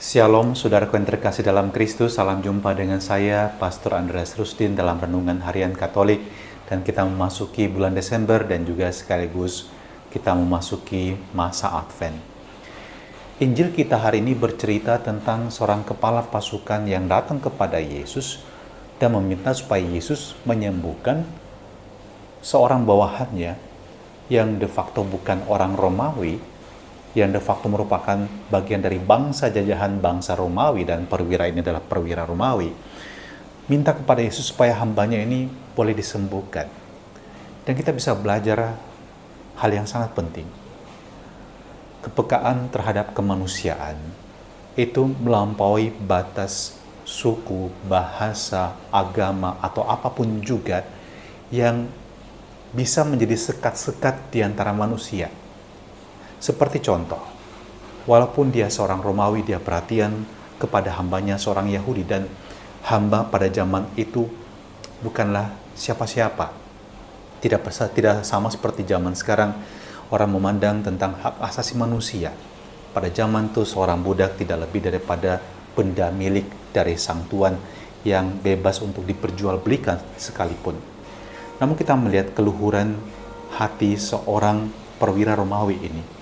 Shalom, saudaraku yang terkasih dalam Kristus. Salam jumpa dengan saya, Pastor Andreas Rustin, dalam Renungan Harian Katolik. Dan kita memasuki bulan Desember dan juga sekaligus kita memasuki masa Advent. Injil kita hari ini bercerita tentang seorang kepala pasukan yang datang kepada Yesus dan meminta supaya Yesus menyembuhkan seorang bawahannya yang de facto bukan orang Romawi, yang de facto merupakan bagian dari bangsa jajahan bangsa Romawi, dan perwira ini adalah perwira Romawi, minta kepada Yesus supaya hambanya ini boleh disembuhkan. Dan kita bisa belajar hal yang sangat penting. Kepekaan terhadap kemanusiaan itu melampaui batas suku, bahasa, agama, atau apapun juga yang bisa menjadi sekat-sekat di antara manusia. Seperti contoh, walaupun dia seorang Romawi, dia perhatian kepada hambanya seorang Yahudi, dan hamba pada zaman itu bukanlah siapa-siapa. Tidak sama seperti zaman sekarang, orang memandang tentang hak asasi manusia. Pada zaman itu seorang budak tidak lebih daripada benda milik dari sang tuan yang bebas untuk diperjualbelikan sekalipun. Namun kita melihat keluhuran hati seorang perwira Romawi ini.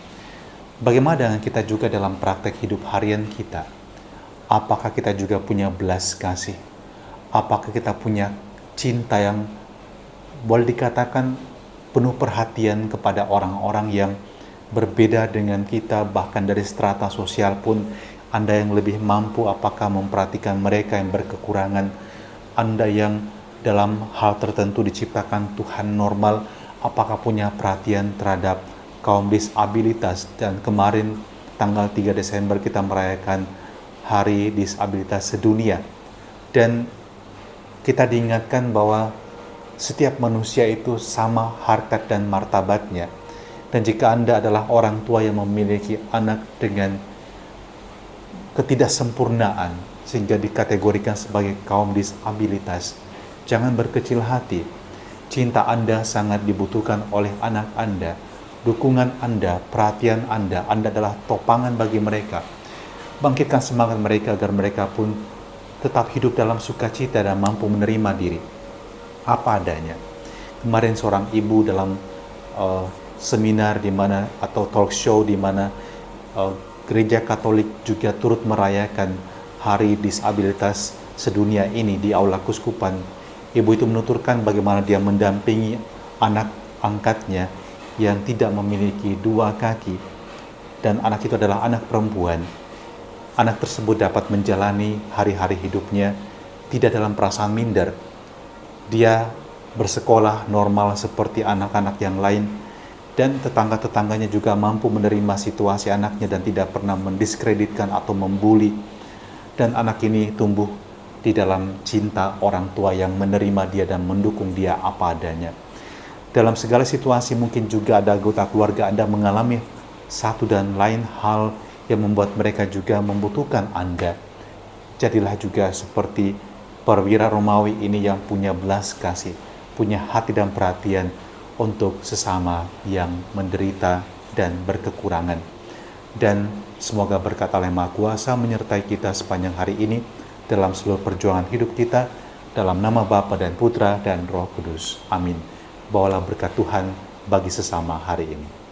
Bagaimana dengan kita juga dalam praktek hidup harian kita? Apakah kita juga punya belas kasih? Apakah kita punya cinta yang boleh dikatakan penuh perhatian kepada orang-orang yang berbeda dengan kita, bahkan dari strata sosial pun? Anda yang lebih mampu, apakah memperhatikan mereka yang berkekurangan? Anda yang dalam hal tertentu diciptakan Tuhan normal, apakah punya perhatian terhadap kaum disabilitas? Dan kemarin tanggal 3 Desember kita merayakan Hari Disabilitas Sedunia, dan kita diingatkan bahwa setiap manusia itu sama harkat dan martabatnya. Dan jika Anda adalah orang tua yang memiliki anak dengan ketidaksempurnaan sehingga dikategorikan sebagai kaum disabilitas, jangan berkecil hati. Cinta Anda sangat dibutuhkan oleh anak Anda. Dukungan Anda, perhatian Anda adalah topangan bagi mereka. Bangkitkan semangat mereka agar mereka pun tetap hidup dalam sukacita dan mampu menerima diri apa adanya. Kemarin seorang ibu dalam seminar di mana, atau talk show di mana Gereja Katolik juga turut merayakan Hari Disabilitas Sedunia ini di Aula Kuskupan. Ibu itu menuturkan bagaimana dia mendampingi anak angkatnya yang tidak memiliki dua kaki, dan anak itu adalah anak perempuan. Anak tersebut dapat menjalani hari-hari hidupnya tidak dalam perasaan minder. Dia bersekolah normal seperti anak-anak yang lain, dan tetangga-tetangganya juga mampu menerima situasi anaknya dan tidak pernah mendiskreditkan atau membuli. Dan anak ini tumbuh di dalam cinta orang tua yang menerima dia dan mendukung dia apa adanya. Dalam segala situasi mungkin juga ada anggota keluarga Anda mengalami satu dan lain hal yang membuat mereka juga membutuhkan Anda. Jadilah juga seperti perwira Romawi ini yang punya belas kasih, punya hati dan perhatian untuk sesama yang menderita dan berkekurangan. Dan semoga berkat Allah yang Maha Kuasa menyertai kita sepanjang hari ini dalam seluruh perjuangan hidup kita, dalam nama Bapa dan Putra dan Roh Kudus. Amin. Bawalah berkat Tuhan bagi sesama hari ini.